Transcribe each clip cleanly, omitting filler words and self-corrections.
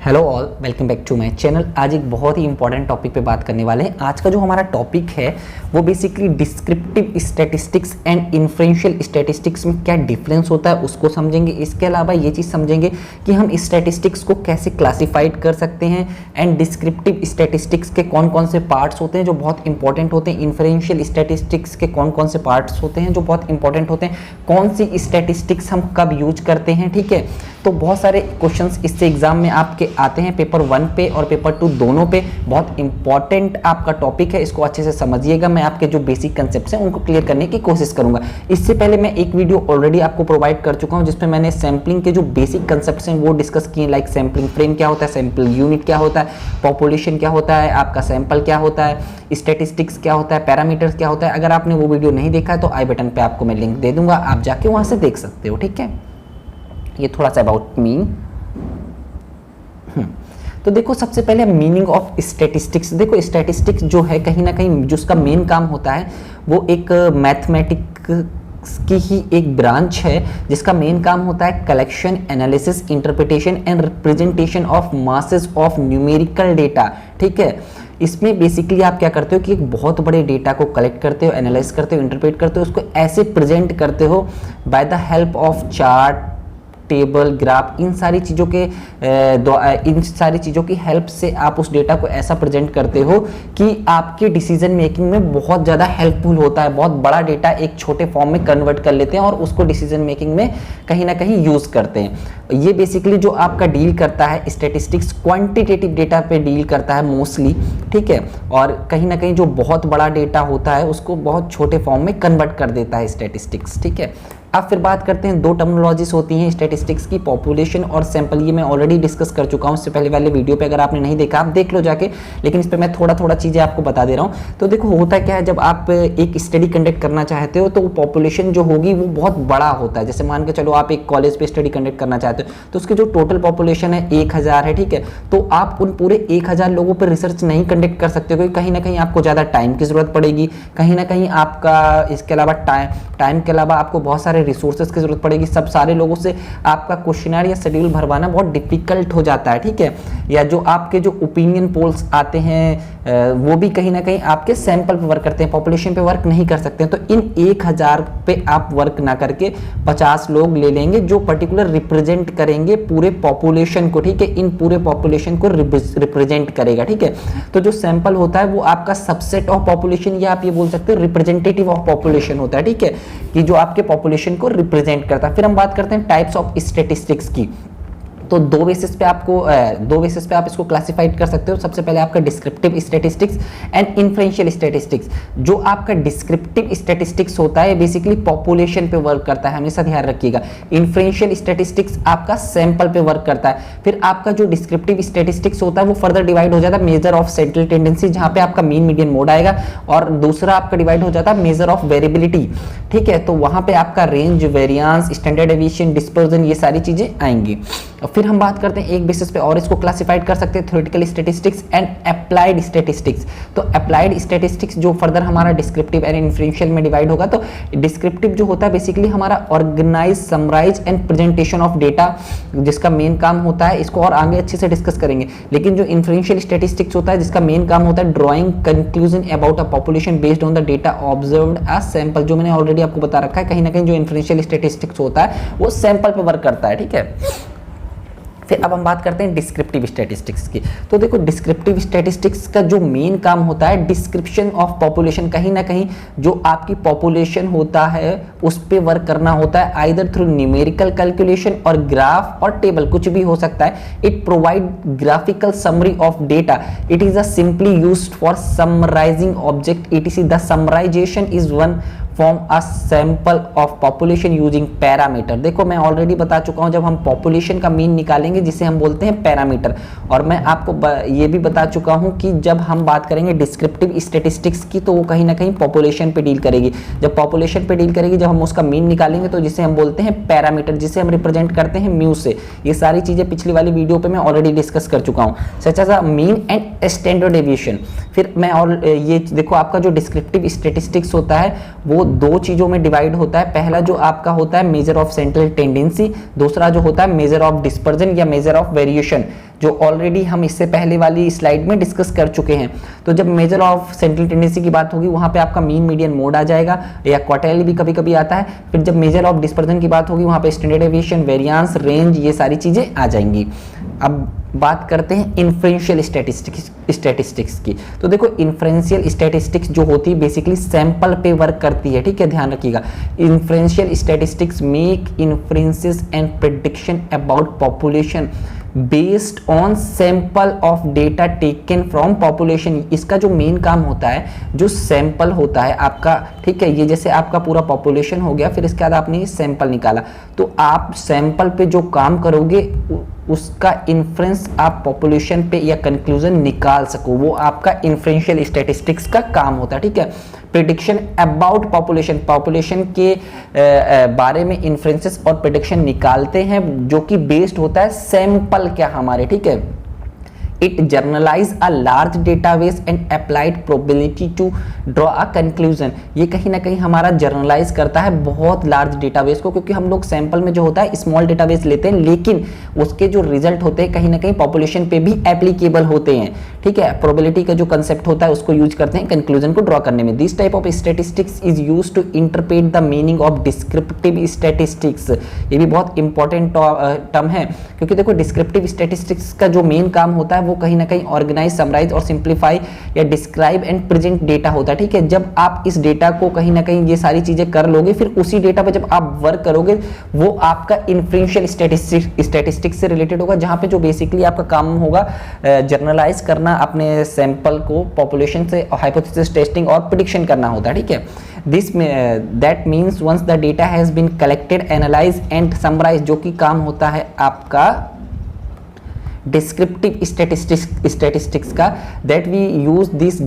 Hello all, welcome back to my channel. आज एक बहुत ही इंपॉर्टेंट टॉपिक पे बात करने वाले हैं। आज का जो हमारा टॉपिक है वो basically descriptive statistics and inferential statistics में क्या डिफरेंस होता है उसको समझेंगे। इसके अलावा ये चीज़ समझेंगे कि हम स्टैटिस्टिक्स को कैसे क्लासिफाइड कर सकते हैं एंड डिस्क्रिप्टिव स्टैटिस्टिक्स के कौन कौन से पार्ट्स होते हैं जो बहुत इंपॉर्टेंट होते हैं, इन्फ्रेंशियल स्टैटिस्टिक्स के कौन कौन से पार्ट्स होते हैं जो बहुत इंपॉर्टेंट होते हैं, कौन सी स्टैटिस्टिक्स हम कब यूज करते हैं। ठीक है, तो बहुत सारे क्वेश्चंस इससे एग्जाम में आपके आते हैं, पेपर 1 पे और पेपर 2 दोनों पे। बहुत इंपॉर्टेंट आपका टॉपिक है, इसको अच्छे से समझिएगा। मैं आपके जो बेसिक कंसेप्ट्स हैं उनको क्लियर करने की कोशिश करूंगा। इससे पहले मैं एक वीडियो ऑलरेडी आपको प्रोवाइड कर चुका हूं जिसमें मैंने सैम्पलिंग के जो बेसिक कंसेप्ट्स हैं वो डिस्कस किए, लाइक सैम्पलिंग फ्रेम क्या होता है, सैम्पल यूनिट क्या होता है, पॉपुलेशन क्या होता है, आपका सैंपल क्या होता है, स्टैटिस्टिक्स क्या होता है, पैरामीटर्स क्या होता है। अगर आपने वो वीडियो नहीं देखा है तो आई बटन पे आपको मैं लिंक दे दूंगा, आप जाके वहां से देख सकते हो। ठीक है, ये थोड़ा सा अबाउट मी। तो देखो, सबसे पहले मीनिंग ऑफ स्टैटिस्टिक्स। देखो, स्टैटिस्टिक्स जो है कहीं ना कहीं जो उसका मेन काम होता है वो एक मैथमेटिक्स की ही एक ब्रांच है जिसका मेन काम होता है collection, analysis, interpretation and representation of masses of numerical data. ठीक है, इसमें बेसिकली आप क्या करते हो कि एक बहुत बड़े डेटा को कलेक्ट करते हो, एनालाइज करते हो, इंटरप्रेट करते हो, उसको ऐसे प्रेजेंट करते हो by the help of chart, table, graph, इन सारी चीज़ों की हेल्प से आप उस डेटा को ऐसा प्रेजेंट करते हो कि आपके डिसीजन मेकिंग में बहुत ज़्यादा हेल्पफुल होता है। बहुत बड़ा डेटा एक छोटे फॉर्म में कन्वर्ट कर लेते हैं और उसको डिसीजन मेकिंग में कहीं ना कहीं यूज़ करते हैं। ये बेसिकली जो आपका डील करता है स्टैटिस्टिक्स, क्वांटिटेटिव डेटा पे डील करता है मोस्टली। ठीक है, और कहीं ना कहीं जो बहुत बड़ा डेटा होता है उसको बहुत छोटे फॉर्म में कन्वर्ट कर देता है स्टैटिस्टिक्स। ठीक है, अब फिर बात करते हैं, दो टर्मिनोलॉजीज होती हैं स्टैटिस्टिक्स की, पॉपुलेशन और सैंपल। ये मैं ऑलरेडी डिस्कस कर चुका हूं इससे पहले वाले वीडियो पे, अगर आपने नहीं देखा आप देख लो जाके, लेकिन इस पे मैं थोड़ा थोड़ा चीज़ें आपको बता दे रहा हूं। तो देखो, होता क्या है, जब आप एक स्टडी कंडक्ट करना चाहते हो तो पॉपुलेशन जो होगी वो बहुत बड़ा होता है। जैसे मान के चलो आप एक कॉलेज पे स्टडी कंडक्ट करना चाहते हो तो उसकी जो टोटल पॉपुलेशन है 1000 है। ठीक है, तो आप उन पूरे 1000 लोगों पर रिसर्च नहीं कंडक्ट कर सकते, क्योंकि कहीं ना कहीं आपको ज़्यादा टाइम की जरूरत पड़ेगी, कहीं ना कहीं आपका इसके अलावा टाइम के अलावा आपको बहुत सारे रिसोर्सेज की जरूरत पड़ेगी। सब सारे लोगों से आपका क्वेश्चनर या शेड्यूल भरवाना बहुत डिफिकल्ट हो जाता है। ठीक है, या जो आपके जो ओपिनियन पोल्स आते हैं वो भी कहीं ना कहीं आपके सैंपल पे वर्क करते हैं, पॉपुलेशन पे वर्क नहीं कर सकते हैं। तो इन 1000 पे आप वर्क ना करके 50 लोग ले लेंगे जो पर्टिकुलर रिप्रेजेंट करेंगे पूरे पॉपुलेशन को। ठीक है, इन पूरे पॉपुलेशन को रिप्रेजेंट करेगा। ठीक है, तो जो सैंपल होता है वो आपका सबसेट ऑफ पॉपुलेशन या आप ये बोल सकते हो रिप्रेजेंटेटिव ऑफ पॉपुलेशन होता है। ठीक है, कि जो आपके पॉपुलेशन को रिप्रेजेंट करता है। फिर हम बात करते हैं टाइप्स ऑफ स्टैटिस्टिक्स की। तो दो बेसिस पे आप इसको क्लासिफाइड कर सकते हो। सबसे पहले आपका descriptive statistics and inferential statistics. जो आपका डिस्क्रिप्टिव स्टैटिस्टिक्स होता है बेसिकली पॉपुलेशन पे वर्क करता है, हमेशा ध्यान रखिएगा। इन्फ्रेंशियल स्टैटिस्टिक्स आपका सैंपल पे वर्क करता है। फिर आपका जो डिस्क्रिप्टिव स्टैटिस्टिक्स होता है वो फर्दर डिवाइड हो जाता है मेजर ऑफ सेंट्रल टेंडेंसी, जहां पे आपका मीन, मीडियन, मोड आएगा, और दूसरा आपका डिवाइड हो जाता है मेजर ऑफ वेरिएबिलिटी। ठीक है, तो वहां पे आपका range, variance, standard deviation, dispersion, ये सारी चीजें आएंगी। फिर हम बात करते हैं एक बेसिस पे और इसको क्लासिफाइड कर सकते हैं, theoretical statistics and applied statistics. तो अप्लाइड स्टैटिस्टिक्स जो फर्दर हमारा डिस्क्रिप्टिव एंड इन्फ्रेंशियल में डिवाइड होगा। तो डिस्क्रिप्टिव जो होता है बेसिकली हमारा organise, summarise and presentation of data, जिसका मेन काम होता है, इसको और आगे अच्छे से डिस्कस करेंगे। लेकिन जो इन्फ्रेंशियल स्टैटिस्टिक्स होता है जिसका मेन काम होता है drawing conclusion about a population based on the data observed as sample, जो मैंने ऑलरेडी आपको बता रखा है। कहीं ना कहीं जो इन्फ्रेंशियल स्टैटिस्टिक्स होता है वो सैंपल पे वर्क करता है। ठीक है, फिर अब हम बात करते हैं डिस्क्रिप्टिव स्टैटिस्टिक्स की। तो देखो, डिस्क्रिप्टिव स्टैटिस्टिक्स का जो मेन काम होता है डिस्क्रिप्शन ऑफ पॉपुलेशन, कहीं ना कहीं जो आपकी पॉपुलेशन होता है उस पे वर्क करना होता है, आइदर थ्रू न्यूमेरिकल कैलकुलेशन और ग्राफ और टेबल, कुछ भी हो सकता है। It provide graphical summary of data, it is a simply used for summarising object etc. The summarisation is one form a sample of population using parameter. देखो, मैं already बता चुका हूं, जब हम पॉपुलेशन का मीन निकालेंगे जिसे हम बोलते हैं पैरामीटर, और मैं आपको ये भी बता चुका हूं कि जब हम बात करेंगे डिस्क्रिप्टिव स्टैटिस्टिक्स की तो वो कहीं ना कहीं पॉपुलेशन पे डील करेगी। जब पॉपुलेशन पे डील करेगी, जब हम उसका मीन निकालेंगे तो जिसे हम बोलते हैं पैरामीटर, जिसे हम रिप्रेजेंट करते हैं म्यू से। ये सारी चीजें पिछली वाली वीडियो पे मैं ऑलरेडी डिस्कस कर चुका हूं, such as a mean and standard deviation. फिर मैं और ये देखो, आपका जो डिस्क्रिप्टिव स्टैटिस्टिक्स होता है वो दो चीजों में डिवाइड होता है। पहला जो आपका होता है मेजर ऑफ सेंट्रल टेंडेंसी, दूसरा जो होता है मेजर ऑफ डिस्पर्जन या मेजर ऑफ वेरिएशन। जो ऑलरेडी हम इससे पहले वाली स्लाइड में डिस्कस कर चुके हैं। तो जब मेजर ऑफ सेंट्रल टेंडेंसी की बात होगी वहां पे आपका मीन मीडियन मोड आ जाएगा, या क्वार्टाइल भी कभी कभी आता है। फिर जब मेजर ऑफ डिस्पर्जन की बात होगी वहां पे स्टैंडर्ड डेविएशन, वेरिएंस, रेंज, ये सारी चीजें आ जाएंगी। अब बात करते हैं इन्फ्रेंशियल स्टैटिस्टिक्स की। तो देखो इन्फ्रेंशियल स्टैटिस्टिक्स जो होती है बेसिकली सैंपल पे वर्क करती है, ठीक है, ध्यान रखिएगा। Inferential statistics make inferences and prediction about population based on sample of data taken from population. इसका जो मेन काम होता है, जो सैंपल होता है आपका, ठीक है, ये जैसे आपका पूरा पॉपुलेशन हो गया, फिर इसके बाद आपने सैंपल निकाला, तो आप सैंपल पे जो काम करोगे उसका इन्फ्रेंस आप पॉपुलेशन पे या कंक्लूजन निकाल सको, वो आपका इन्फ्रेंशियल स्टैटिस्टिक्स का काम होता है, ठीक है। प्रेडिक्शन अबाउट पॉपुलेशन, पॉपुलेशन के बारे में इन्फ्रेंसेस और प्रेडिक्शन निकालते हैं जो कि बेस्ड होता है सैंपल क्या हमारे, ठीक है। It generalize a large database and applied probability to draw a conclusion। ये कहीं ना कहीं हमारा जर्नलाइज करता है बहुत लार्ज डेटाबेस को, क्योंकि हम लोग सैंपल में जो होता है स्मॉल डेटाबेस लेते हैं, लेकिन उसके जो रिजल्ट होते हैं कहीं ना कहीं पॉपुलेशन पे भी एप्लीकेबल होते हैं, ठीक है। प्रोबेबिलिटी का जो कंसेप्ट होता है उसको यूज करते हैं कंक्लूजन को ड्रॉ करने में। This type of statistics is use to interpret the meaning of descriptive statistics. ये भी बहुत इंपॉर्टेंट टर्म है, क्योंकि देखो डिस्क्रिप्टिव स्टैटिस्टिक्स का जो मेन काम होता है वो कहीं ना कहीं ऑर्गेनाइज, समराइज और सिंप्लीफाई या डिस्क्राइब एंड प्रेजेंट डेटा होता है, ठीक है। जब आप इस डेटा को कहीं ना कहीं ये सारी चीजें कर लोगे, फिर उसी डेटा पे जब आप वर्क करोगे वो आपका इन्फ्रेंशियल स्टैटिस्टिक्स से रिलेटेड होगा, जहां पे जो बेसिकली आपका काम होगा जर्नलाइज करना अपने सैंपल को पॉपुलेशन से, हाइपोथेसिस टेस्टिंग और प्रेडिक्शन करना होता है, ठीक है। That means once the data has been collected, analyse and summarise, जो कि काम होता है आपका डिस्क्रिप्टिव स्टैटिस्टिक्स का, that we use this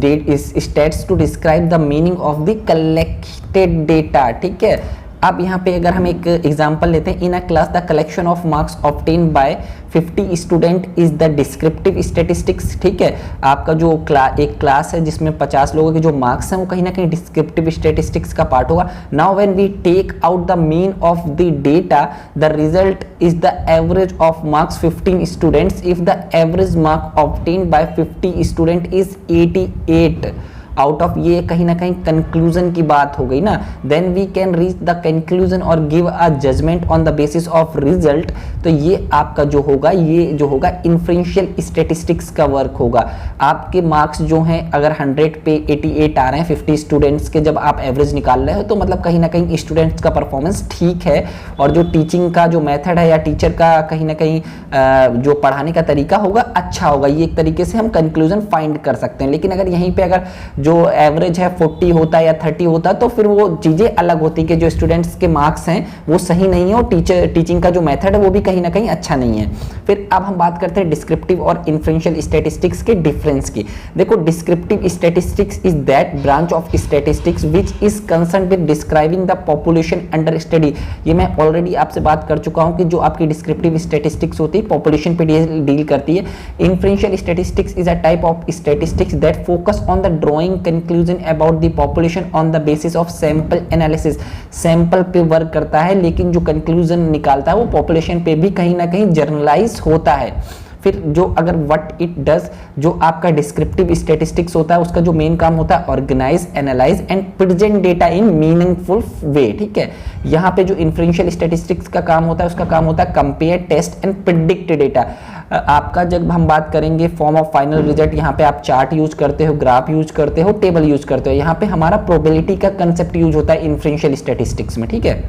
stats to describe the meaning of the collected data, ठीक है। अब यहाँ पे अगर हम एक एग्जांपल लेते हैं, in a class the collection of marks obtain by 50 student is the descriptive statistics, ठीक है। आपका जो एक क्लास है जिसमें 50 लोगों के जो मार्क्स हैं वो कहीं ना कहीं डिस्क्रिप्टिव स्टैटिस्टिक्स का पार्ट होगा। Now when we take out the mean of the data, the result is the average of marks 15 students if the average mark obtain by 50 student is 88 out of, ये कहीं ना कहीं conclusion की बात हो गई ना। Then we can reach the conclusion और give a judgement on the basis of result. तो ये आपका जो होगा, ये जो होगा इन्फ्रेंशियल स्टैटिस्टिक्स का वर्क होगा। आपके मार्क्स जो हैं अगर 100 पे 88 आ रहे हैं 50 स्टूडेंट्स के, जब आप एवरेज निकाल रहे हो तो मतलब कहीं ना कहीं स्टूडेंट्स का परफॉर्मेंस ठीक है, और जो टीचिंग का जो मेथड है या टीचर का कहीं ना कहीं जो पढ़ाने का तरीका होगा अच्छा होगा। ये एक तरीके से हम कंक्लूजन फाइंड कर सकते हैं। लेकिन अगर यहीं पे अगर जो एवरेज है 40 होता है या 30 होता है तो फिर वो चीजें अलग होती है कि जो स्टूडेंट्स के मार्क्स हैं वो सही नहीं है और टीचिंग का जो मेथड है वो भी कहीं ना कहीं अच्छा नहीं है। फिर अब हम बात करते हैं डिस्क्रिप्टिव और इन्फ्रेंशियल स्टैटिस्टिक्स के डिफरेंस की। देखो descriptive statistics is that branch of statistics which is concern with describing the population under study. ये मैं ऑलरेडी आपसे बात कर चुका हूं कि जो आपकी डिस्क्रिप्टिव स्टैटिस्टिक्स होती है पॉपुलेशन पे डील करती है। Inferential statistics is a type of statistics that focus on the drawing conclusion about the population on the basis of sample analysis। Sample पे वर्क करता है लेकिन जो कंक्लूजन निकालता है वो पॉपुलेशन पे भी कहीं ना कहीं जर्नलाइज होता है। फिर जो अगर व्हाट इट डज, जो आपका डिस्क्रिप्टिव स्टैटिस्टिक्स होता है उसका जो मेन काम होता है organise, analyse and present data in meaningful way, ठीक है। यहाँ पे जो इन्फ्रेंशियल स्टैटिस्टिक्स का काम होता है उसका काम होता है compare, test and predict data. आपका जब हम बात करेंगे फॉर्म ऑफ फाइनल रिजल्ट, यहाँ पे आप चार्ट यूज करते हो, ग्राफ यूज करते हो, टेबल यूज करते हो। यहाँ पे हमारा प्रोबेबिलिटी का कंसेप्ट यूज होता है इन्फ्रेंशियल स्टैटिस्टिक्स में, ठीक है।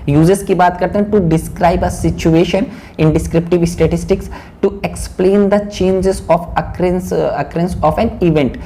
यूजेस की बात करते हैं, to describe a situation in descriptive statistics, to explain the changes of occurrence of an event.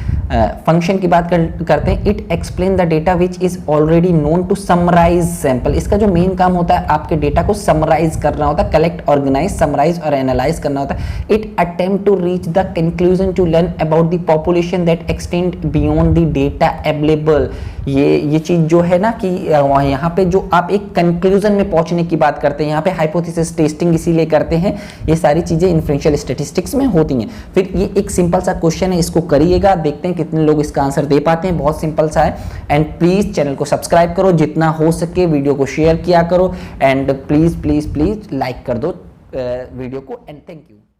Function की बात करते हैं, it explain the data which is already known, to summarise sample. इसका जो मेन काम होता है आपके डेटा को समराइज करना होता है, कलेक्ट, ऑर्गेनाइज, समराइज और एनालाइज करना होता है। It attempt to reach the conclusion to learn about the population that extend beyond the data available. ये चीज जो है ना कि यहाँ पे जो आप एक कंक्लूजन में पहुंचने की बात करते हैं, यहाँ पे हाइपोथेसिस टेस्टिंग इसीलिए करते हैं, ये सारी चीजें इन्फ्रेंशियल स्टैटिस्टिक्स में होती हैं। फिर ये एक सिंपल सा क्वेश्चन है, इसको करिएगा, देखते हैं कितने लोग इसका आंसर दे पाते हैं। बहुत सिंपल सा है। एंड प्लीज चैनल को सब्सक्राइब करो, जितना हो सके वीडियो को शेयर किया करो, and please please please like कर दो वीडियो को। And thank you.